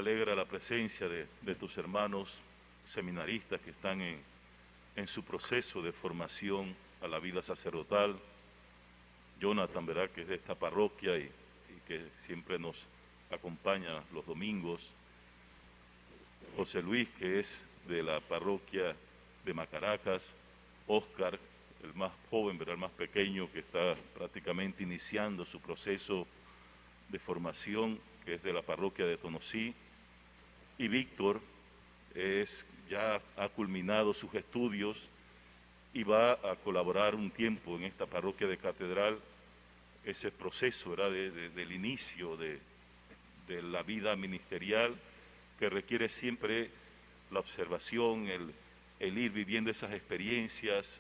alegra la presencia de tus hermanos seminaristas que están en su proceso de formación a la vida sacerdotal. Jonathan, ¿verdad?, que es de esta parroquia y que siempre nos acompaña los domingos. José Luis, que es de la parroquia de Macaracas. Oscar, el más joven, ¿verdad?, el más pequeño, que está prácticamente iniciando su proceso de formación, que es de la parroquia de Tonosí. Y Víctor ya ha culminado sus estudios y va a colaborar un tiempo en esta parroquia de Catedral. Ese proceso, ¿verdad?, del inicio de la vida ministerial, que requiere siempre la observación, el ir viviendo esas experiencias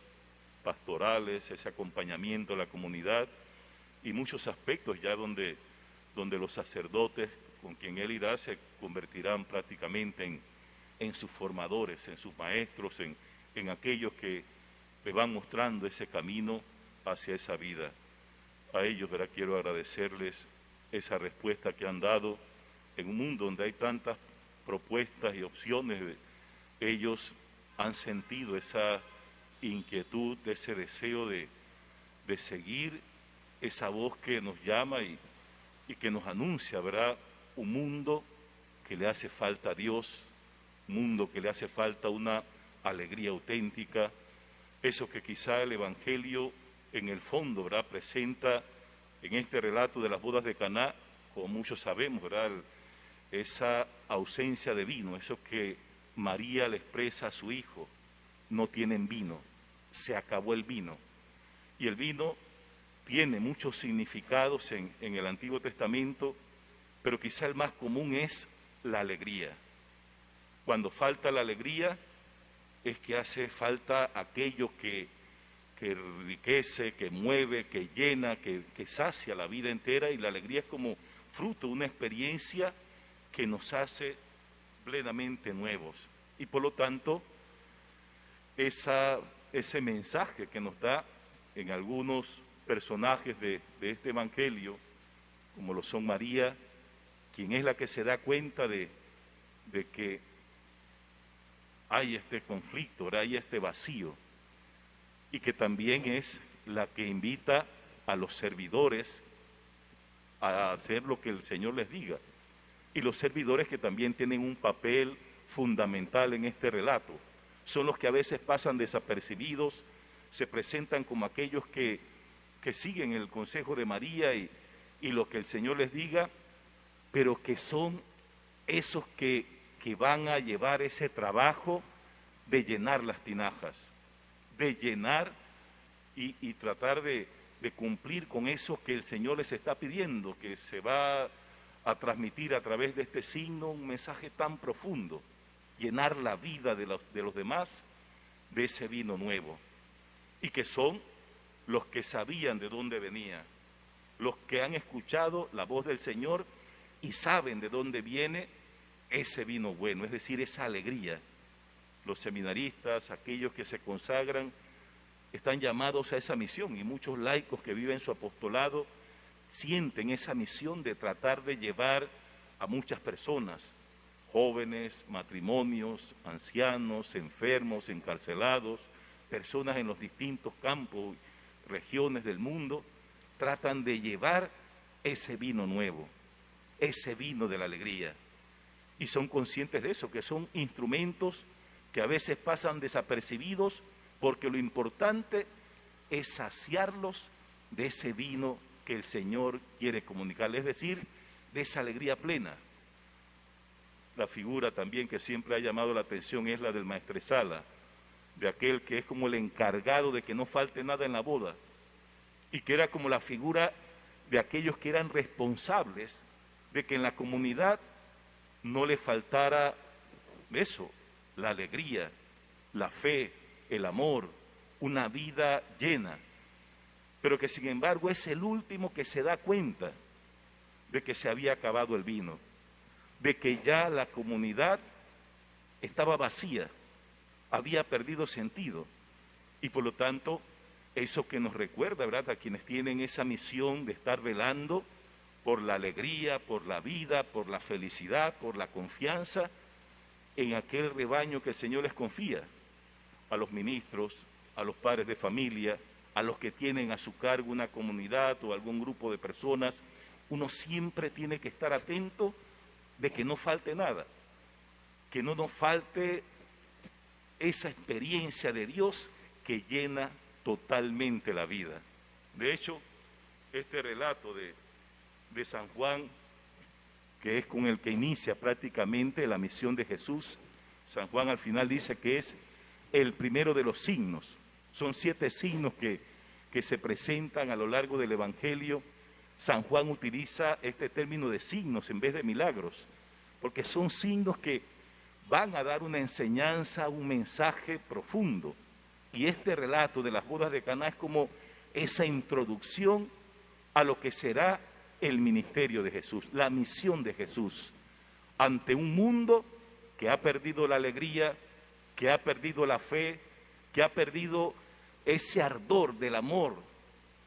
pastorales, ese acompañamiento a la comunidad y muchos aspectos ya donde los sacerdotes con quien él irá se convertirán prácticamente en sus formadores, en sus maestros, en aquellos que le van mostrando ese camino hacia esa vida. A ellos, ¿verdad?, quiero agradecerles esa respuesta que han dado en un mundo donde hay tantas propuestas y opciones. Ellos han sentido esa inquietud, ese deseo de seguir esa voz que nos llama y que nos anuncia, ¿verdad?, un mundo que le hace falta a Dios, un mundo que le hace falta una alegría auténtica, eso que quizá el Evangelio en el fondo, ¿verdad?, presenta en este relato de las bodas de Caná, como muchos sabemos, ¿verdad?, esa ausencia de vino, eso que María le expresa a su hijo: no tienen vino, se acabó el vino. Y el vino tiene muchos significados en el Antiguo Testamento, pero quizá el más común es la alegría. Cuando falta la alegría es que hace falta aquello que enriquece, que mueve, que llena, que sacia la vida entera, y la alegría es como fruto de una experiencia que nos hace plenamente nuevos. Y por lo tanto, ese mensaje que nos da en algunos personajes de este Evangelio, como lo son María, quien es la que se da cuenta de que hay este conflicto, hay este vacío, y que también es la que invita a los servidores a hacer lo que el Señor les diga. Y los servidores, que también tienen un papel fundamental en este relato, son los que a veces pasan desapercibidos, se presentan como aquellos que siguen el consejo de María y lo que el Señor les diga, pero que son esos que van a llevar ese trabajo de llenar las tinajas, de llenar y tratar de cumplir con eso que el Señor les está pidiendo, que se va a transmitir a través de este signo un mensaje tan profundo: llenar la vida de los demás de ese vino nuevo, y que son los que sabían de dónde venía, los que han escuchado la voz del Señor y saben de dónde viene ese vino bueno, es decir, esa alegría. Los seminaristas, aquellos que se consagran, están llamados a esa misión, y muchos laicos que viven su apostolado sienten esa misión de tratar de llevar a muchas personas, jóvenes, matrimonios, ancianos, enfermos, encarcelados, personas en los distintos campos, regiones del mundo, tratan de llevar ese vino nuevo, ese vino de la alegría. Y son conscientes de eso, que son instrumentos que a veces pasan desapercibidos, porque lo importante es saciarlos de ese vino que el Señor quiere comunicarles, es decir, de esa alegría plena. La figura también que siempre ha llamado la atención es la del maestresala, de aquel que es como el encargado de que no falte nada en la boda, y que era como la figura de aquellos que eran responsables de que en la comunidad no le faltara eso, la alegría, la fe, el amor, una vida llena, pero que sin embargo es el último que se da cuenta de que se había acabado el vino, de que ya la comunidad estaba vacía, había perdido sentido, y por lo tanto eso que nos recuerda, ¿verdad?, a quienes tienen esa misión de estar velando por la alegría, por la vida, por la felicidad, por la confianza en aquel rebaño que el Señor les confía, a los ministros, a los padres de familia, a los que tienen a su cargo una comunidad o algún grupo de personas. Uno siempre tiene que estar atento de que no falte nada, que no nos falte esa experiencia de Dios que llena totalmente la vida. De hecho, este relato de San Juan, que es con el que inicia prácticamente la misión de Jesús, San Juan al final dice que es el primero de los signos. Son 7 signos que se presentan a lo largo del Evangelio. San Juan utiliza este término de signos en vez de milagros, porque son signos que van a dar una enseñanza, un mensaje profundo. Y este relato de las bodas de Caná es como esa introducción a lo que será el ministerio de Jesús, la misión de Jesús, ante un mundo que ha perdido la alegría, que ha perdido la fe, que ha perdido ese ardor del amor,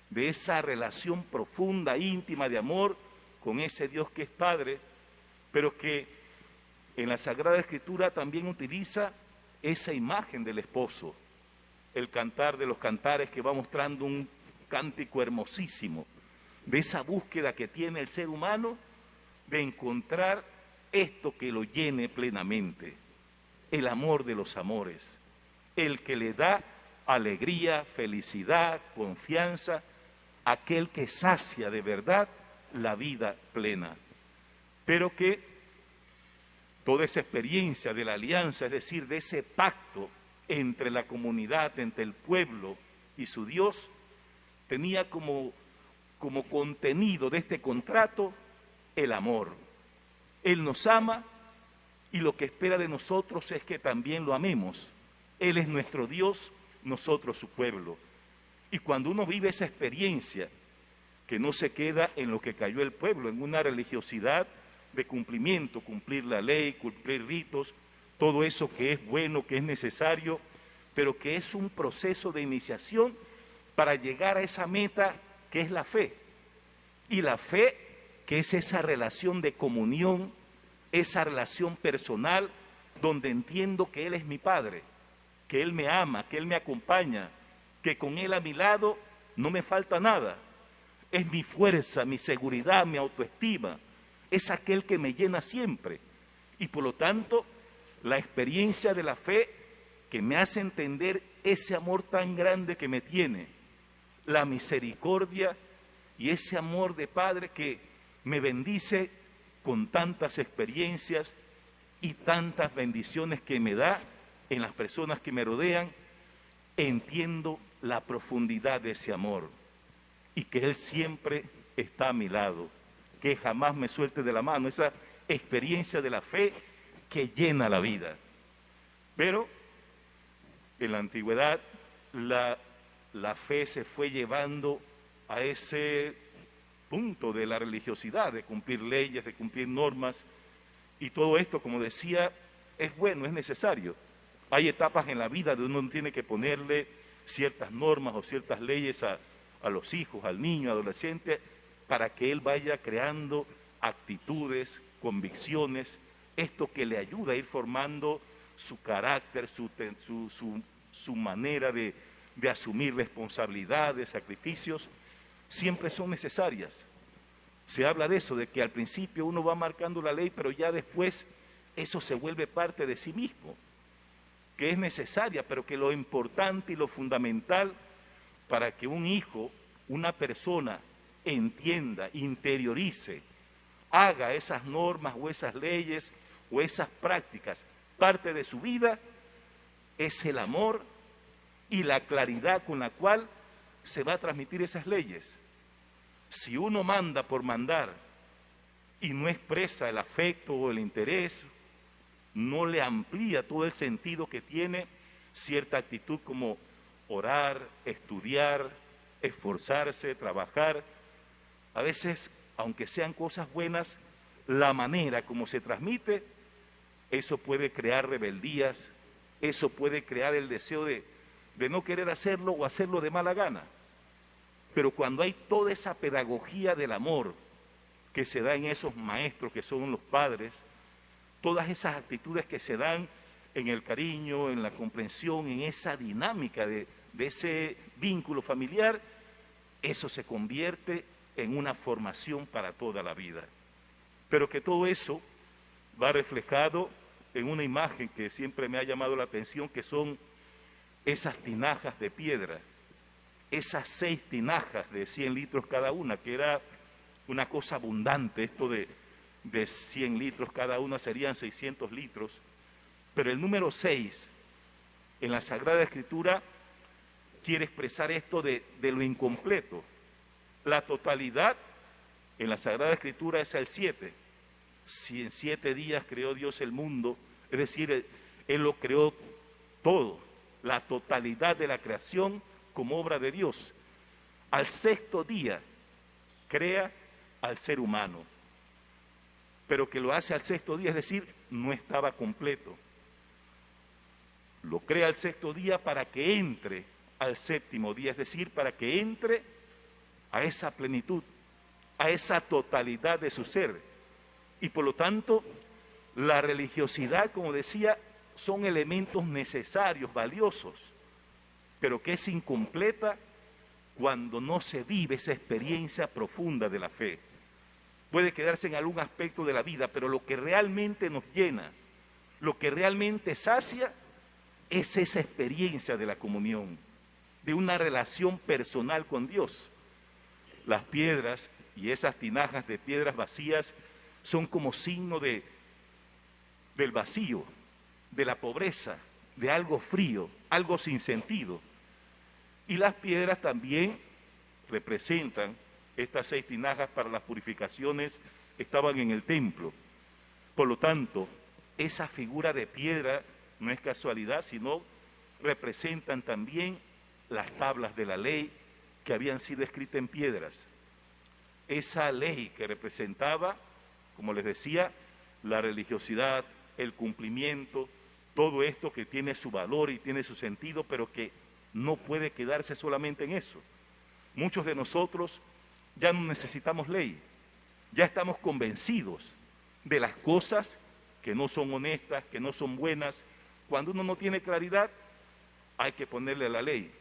de esa relación profunda, íntima de amor con ese Dios que es Padre, pero que en la Sagrada Escritura también utiliza esa imagen del esposo, el cantar de los cantares que va mostrando un cántico hermosísimo, de esa búsqueda que tiene el ser humano de encontrar esto que lo llene plenamente, el amor de los amores, el que le da alegría, felicidad, confianza, aquel que sacia de verdad la vida plena. Pero que toda esa experiencia de la alianza, es decir, de ese pacto entre la comunidad, entre el pueblo y su Dios, tenía como contenido de este contrato el amor. Él nos ama y lo que espera de nosotros es que también lo amemos. Él es nuestro Dios, nosotros su pueblo. Y cuando uno vive esa experiencia, que no se queda en lo que cayó el pueblo, en una religiosidad de cumplimiento, cumplir la ley, cumplir ritos, todo eso que es bueno, que es necesario, pero que es un proceso de iniciación para llegar a esa meta que es la fe. Y la fe, que es esa relación de comunión, esa relación personal, donde entiendo que Él es mi Padre, que Él me ama, que Él me acompaña, que con Él a mi lado no me falta nada. Es mi fuerza, mi seguridad, mi autoestima. Es aquel que me llena siempre. Y por lo tanto, la experiencia de la fe que me hace entender ese amor tan grande que me tiene, la misericordia y ese amor de Padre que me bendice con tantas experiencias y tantas bendiciones que me da en las personas que me rodean, entiendo la profundidad de ese amor y que Él siempre está a mi lado, que jamás me suelte de la mano, esa experiencia de la fe que llena la vida. Pero en la antigüedad la fe se fue llevando a ese punto de la religiosidad, de cumplir leyes, de cumplir normas, y todo esto, como decía, es bueno, es necesario. Hay etapas en la vida donde uno tiene que ponerle ciertas normas o ciertas leyes a los hijos, al niño, adolescente, para que él vaya creando actitudes, convicciones, esto que le ayuda a ir formando su carácter, su manera de asumir responsabilidades, sacrificios, siempre son necesarias. Se habla de eso, de que al principio uno va marcando la ley, pero ya después eso se vuelve parte de sí mismo, que es necesaria, pero que lo importante y lo fundamental para que un hijo, una persona, entienda, interiorice, haga esas normas o esas leyes o esas prácticas parte de su vida, es el amor y la claridad con la cual se va a transmitir esas leyes. Si uno manda por mandar y no expresa el afecto o el interés, no le amplía todo el sentido que tiene cierta actitud como orar, estudiar, esforzarse, trabajar. A veces, aunque sean cosas buenas, la manera como se transmite, eso puede crear rebeldías, eso puede crear el deseo de no querer hacerlo o hacerlo de mala gana. Pero cuando hay toda esa pedagogía del amor que se da en esos maestros que son los padres, todas esas actitudes que se dan en el cariño, en la comprensión, en esa dinámica de ese vínculo familiar, eso se convierte en una formación para toda la vida. Pero que todo eso va reflejado en una imagen que siempre me ha llamado la atención, que son esas tinajas de piedra, esas 6 tinajas de 100 litros cada una, que era una cosa abundante, esto de 100 litros cada una serían 600 litros, pero el número 6 en la Sagrada Escritura quiere expresar esto de lo incompleto. La totalidad en la Sagrada Escritura es el 7. Si en 7 días creó Dios el mundo, es decir, Él lo creó todo, la totalidad de la creación como obra de Dios. Al 6º día crea al ser humano, pero que lo hace al 6º día, es decir, no estaba completo. Lo crea al 6º día para que entre al 7º día, es decir, para que entre a esa plenitud, a esa totalidad de su ser. Y por lo tanto, la religiosidad, como decía, son elementos necesarios, valiosos, pero que es incompleta cuando no se vive esa experiencia profunda de la fe. Puede quedarse en algún aspecto de la vida, pero lo que realmente nos llena, lo que realmente sacia, es esa experiencia de la comunión, de una relación personal con Dios. Las piedras y esas tinajas de piedras vacías son como signo del vacío, de la pobreza, de algo frío, algo sin sentido. Y las piedras también representan, estas 6 tinajas para las purificaciones estaban en el templo. Por lo tanto, esa figura de piedra no es casualidad, sino representan también las tablas de la ley que habían sido escritas en piedras. Esa ley que representaba, como les decía, la religiosidad, el cumplimiento, todo esto que tiene su valor y tiene su sentido, pero que no puede quedarse solamente en eso. Muchos de nosotros ya no necesitamos ley, ya estamos convencidos de las cosas que no son honestas, que no son buenas. Cuando uno no tiene claridad, hay que ponerle la ley.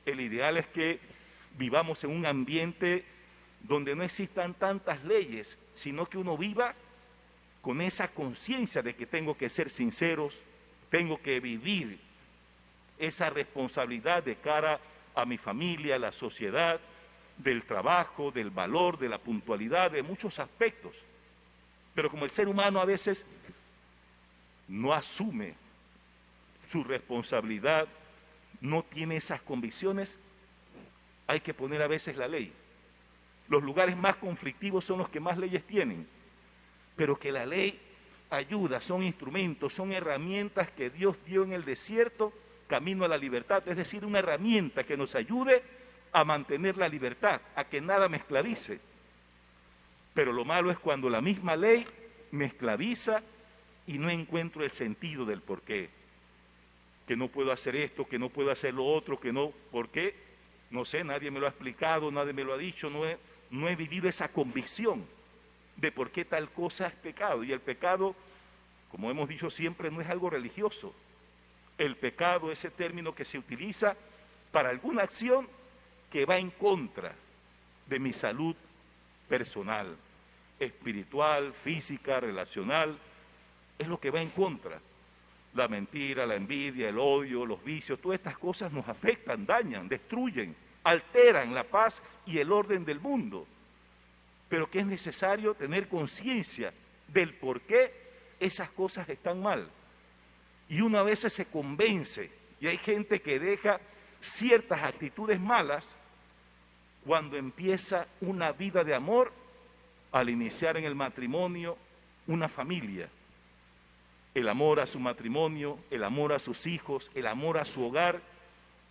El ideal es que vivamos en un ambiente donde no existan tantas leyes, sino que uno viva con esa conciencia de que tengo que ser sinceros, tengo que vivir esa responsabilidad de cara a mi familia, a la sociedad, del trabajo, del valor, de la puntualidad, de muchos aspectos. Pero como el ser humano a veces no asume su responsabilidad, no tiene esas convicciones, hay que poner a veces la ley. Los lugares más conflictivos son los que más leyes tienen, pero que la ley ayuda, son instrumentos, son herramientas que Dios dio en el desierto, camino a la libertad, es decir, una herramienta que nos ayude a mantener la libertad, a que nada me esclavice. Pero lo malo es cuando la misma ley me esclaviza y no encuentro el sentido del por qué. Que no puedo hacer esto, que no puedo hacer lo otro, que no, ¿por qué? No sé, nadie me lo ha explicado, nadie me lo ha dicho, no he vivido esa convicción de por qué tal cosa es pecado. Y el pecado, como hemos dicho siempre, no es algo religioso. El pecado, ese término que se utiliza para alguna acción que va en contra de mi salud personal, espiritual, física, relacional, es lo que va en contra. La mentira, la envidia, el odio, los vicios, todas estas cosas nos afectan, dañan, destruyen, alteran la paz y el orden del mundo. Pero que es necesario tener conciencia del por qué esas cosas están mal. Y uno a veces se convence, y hay gente que deja ciertas actitudes malas cuando empieza una vida de amor al iniciar en el matrimonio una familia. El amor a su matrimonio, el amor a sus hijos, el amor a su hogar,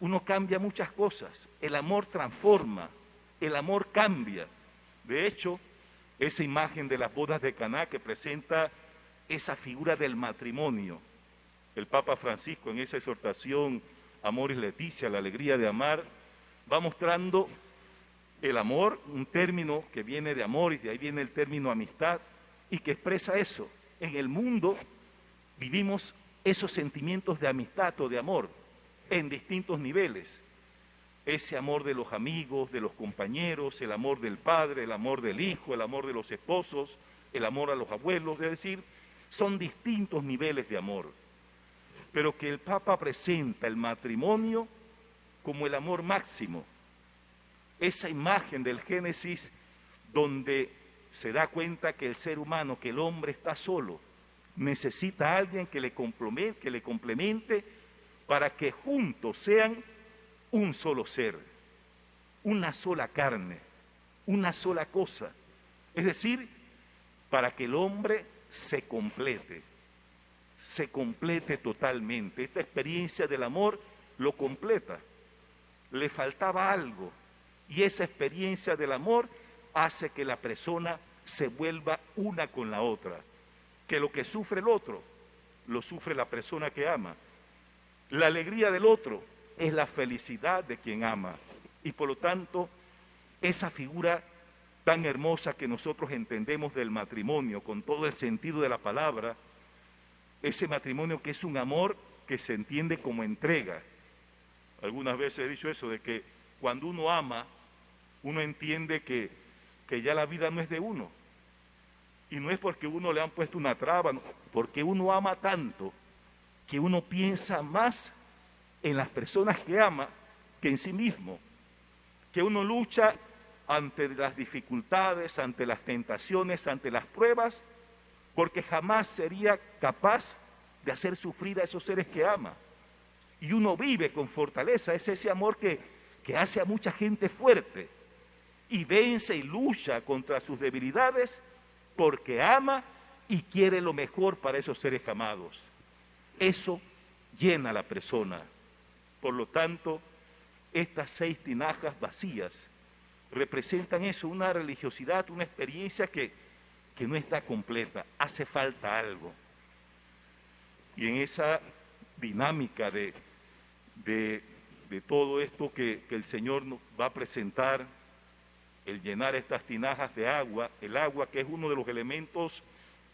uno cambia muchas cosas. El amor transforma, el amor cambia. De hecho, esa imagen de las bodas de Caná que presenta esa figura del matrimonio, el Papa Francisco en esa exhortación Amoris Laetitia, la alegría de amar, va mostrando El amor, un término que viene de amor y de ahí viene el término amistad y que expresa eso. En el mundo vivimos esos sentimientos de amistad o de amor en distintos niveles. Ese amor de los amigos, de los compañeros, el amor del padre, el amor del hijo, el amor de los esposos, el amor a los abuelos, es decir, son distintos niveles de amor. Pero que el Papa presenta el matrimonio como el amor máximo. Esa imagen del Génesis donde se da cuenta que el ser humano, que el hombre está solo, necesita a alguien que le complemente para que juntos sean un solo ser, una sola carne, una sola cosa. Es decir, para que el hombre se complete totalmente. Esta experiencia del amor lo completa. Le faltaba algo y esa experiencia del amor hace que la persona se vuelva una con la otra. Que lo que sufre el otro, lo sufre la persona que ama. La alegría del otro es la felicidad de quien ama. Y por lo tanto, esa figura tan hermosa que nosotros entendemos del matrimonio, con todo el sentido de la palabra, ese matrimonio que es un amor que se entiende como entrega. Algunas veces he dicho eso, de que cuando uno ama, uno entiende que ya la vida no es de uno. Y no es porque uno le han puesto una traba, no, porque uno ama tanto que uno piensa más en las personas que ama que en sí mismo. Que uno lucha ante las dificultades, ante las tentaciones, ante las pruebas, porque jamás sería capaz de hacer sufrir a esos seres que ama. Y uno vive con fortaleza, es ese amor que hace a mucha gente fuerte y vence y lucha contra sus debilidades porque ama y quiere lo mejor para esos seres amados. Eso llena a la persona. Por lo tanto, estas 6 tinajas vacías representan eso, una religiosidad, una experiencia que no está completa, hace falta algo. Y en esa dinámica de todo esto que el Señor nos va a presentar, el llenar estas tinajas de agua, el agua que es uno de los elementos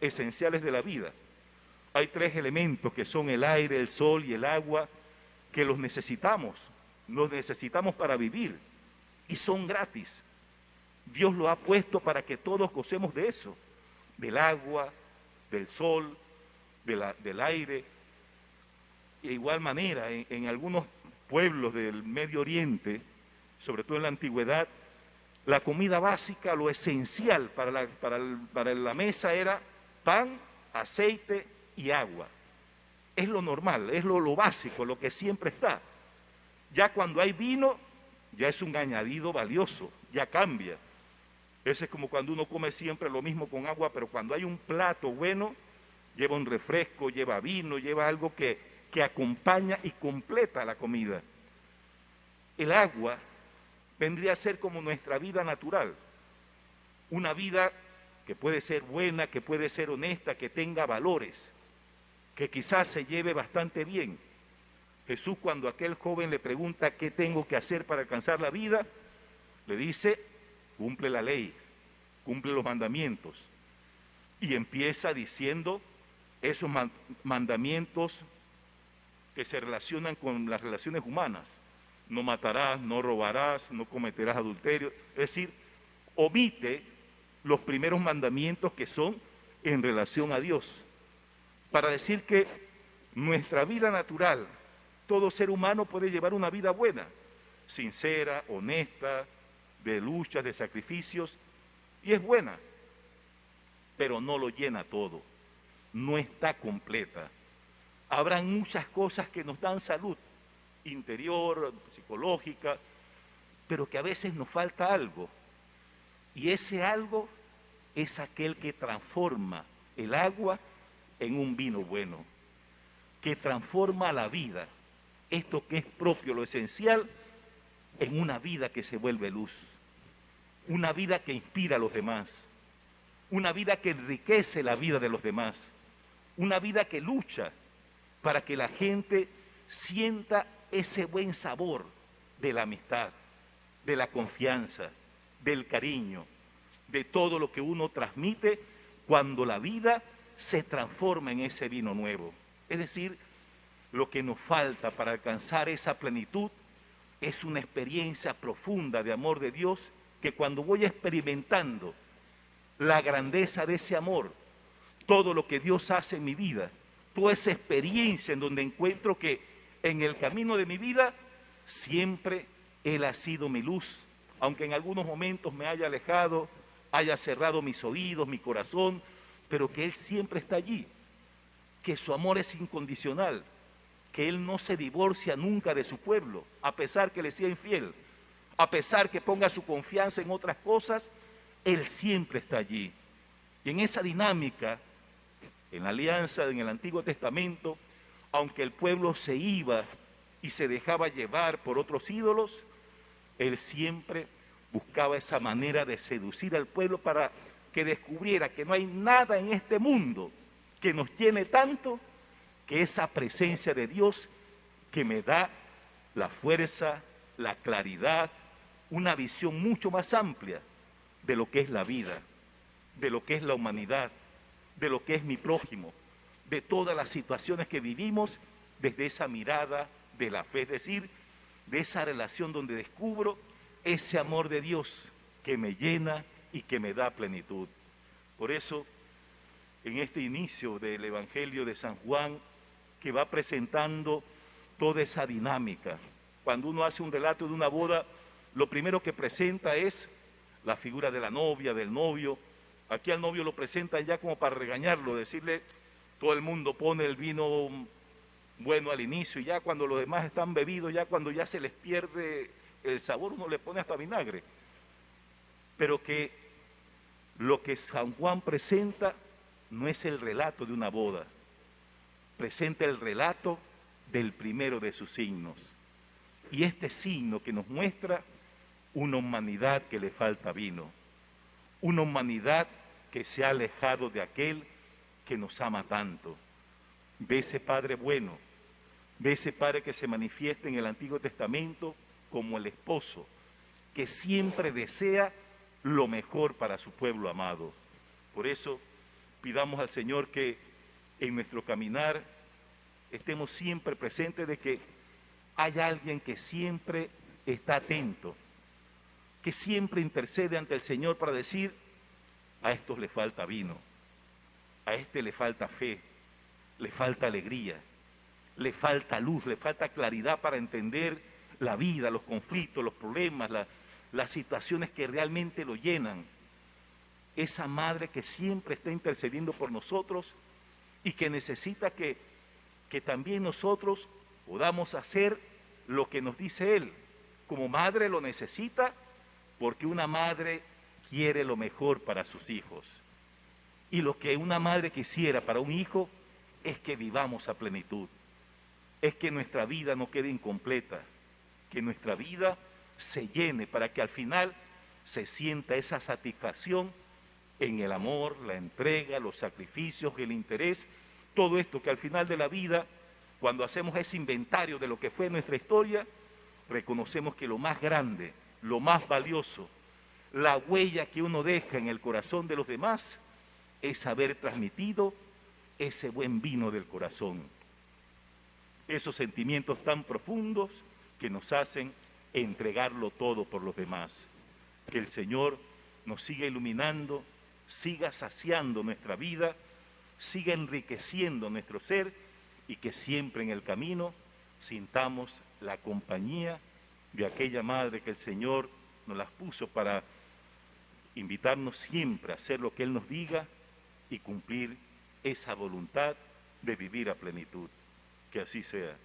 esenciales de la vida. Hay 3 elementos que son el aire, el sol y el agua, que los necesitamos para vivir y son gratis. Dios lo ha puesto para que todos gocemos de eso, del agua, del sol, del aire. De igual manera, en algunos pueblos del Medio Oriente, sobre todo en la antigüedad, la comida básica, lo esencial para la mesa era pan, aceite y agua. Es lo normal, es lo básico, lo que siempre está. Ya cuando hay vino, ya es un añadido valioso, ya cambia. Ese es como cuando uno come siempre lo mismo con agua, pero cuando hay un plato bueno, lleva un refresco, lleva vino, lleva algo que acompaña y completa la comida. El agua vendría a ser como nuestra vida natural, una vida que puede ser buena, que puede ser honesta, que tenga valores, que quizás se lleve bastante bien. Jesús, cuando aquel joven le pregunta qué tengo que hacer para alcanzar la vida, le dice, cumple la ley, cumple los mandamientos. Y empieza diciendo esos mandamientos que se relacionan con las relaciones humanas. No matarás, no robarás, no cometerás adulterio. Es decir, omite los primeros mandamientos que son en relación a Dios, para decir que nuestra vida natural, todo ser humano puede llevar una vida buena, sincera, honesta, de luchas, de sacrificios, y es buena, pero no lo llena todo, no está completa. Habrán muchas cosas que nos dan salud interior, psicológica, pero que a veces nos falta algo, y ese algo es aquel que transforma el agua en un vino bueno, que transforma la vida, esto que es propio, lo esencial, en una vida que se vuelve luz, una vida que inspira a los demás, una vida que enriquece la vida de los demás, una vida que lucha para que la gente sienta ese buen sabor de la amistad, de la confianza, del cariño, de todo lo que uno transmite cuando la vida se transforma en ese vino nuevo. Es decir, lo que nos falta para alcanzar esa plenitud es una experiencia profunda de amor de Dios, que cuando voy experimentando la grandeza de ese amor, todo lo que Dios hace en mi vida, toda esa experiencia en donde encuentro que en el camino de mi vida siempre Él ha sido mi luz, aunque en algunos momentos me haya alejado, haya cerrado mis oídos, mi corazón, pero que Él siempre está allí, que su amor es incondicional, que Él no se divorcia nunca de su pueblo, a pesar que le sea infiel, a pesar que ponga su confianza en otras cosas, Él siempre está allí. Y en esa dinámica, en la alianza, en el Antiguo Testamento, aunque el pueblo se iba y se dejaba llevar por otros ídolos, Él siempre buscaba esa manera de seducir al pueblo para que descubriera que no hay nada en este mundo que nos llene tanto que esa presencia de Dios, que me da la fuerza, la claridad, una visión mucho más amplia de lo que es la vida, de lo que es la humanidad, de lo que es mi prójimo, de todas las situaciones que vivimos desde esa mirada de la fe, es decir, de esa relación donde descubro ese amor de Dios que me llena y que me da plenitud. Por eso, en este inicio del Evangelio de San Juan, que va presentando toda esa dinámica, cuando uno hace un relato de una boda, lo primero que presenta es la figura de la novia, del novio. Aquí al novio lo presentan ya como para regañarlo, decirle, todo el mundo pone el vino bueno al inicio, y ya cuando los demás están bebidos, ya cuando ya se les pierde el sabor, uno le pone hasta vinagre. Pero que lo que San Juan presenta no es el relato de una boda, presenta el relato del primero de sus signos. Y este signo que nos muestra una humanidad que le falta vino, una humanidad que se ha alejado de aquel que nos ama tanto, de ese Padre bueno, de ese Padre que se manifiesta en el Antiguo Testamento como el esposo, que siempre desea lo mejor para su pueblo amado. Por eso pidamos al Señor que en nuestro caminar estemos siempre presentes de que hay alguien que siempre está atento, que siempre intercede ante el Señor para decir, a estos le falta vino, a este le falta fe, le falta alegría, le falta luz, le falta claridad para entender la vida, los conflictos, los problemas, las situaciones que realmente lo llenan. Esa madre que siempre está intercediendo por nosotros y que necesita que también nosotros podamos hacer lo que nos dice Él. Como madre lo necesita porque una madre quiere lo mejor para sus hijos. Y lo que una madre quisiera para un hijo es que vivamos a plenitud, es que nuestra vida no quede incompleta, que nuestra vida se llene para que al final se sienta esa satisfacción en el amor, la entrega, los sacrificios, el interés, todo esto que al final de la vida, cuando hacemos ese inventario de lo que fue nuestra historia, reconocemos que lo más grande, lo más valioso, la huella que uno deja en el corazón de los demás es haber transmitido ese buen vino del corazón, esos sentimientos tan profundos que nos hacen entregarlo todo por los demás. Que el Señor nos siga iluminando, siga saciando nuestra vida, siga enriqueciendo nuestro ser y que siempre en el camino sintamos la compañía de aquella madre que el Señor nos las puso para invitarnos siempre a hacer lo que Él nos diga y cumplir esa voluntad de vivir a plenitud. Que así sea.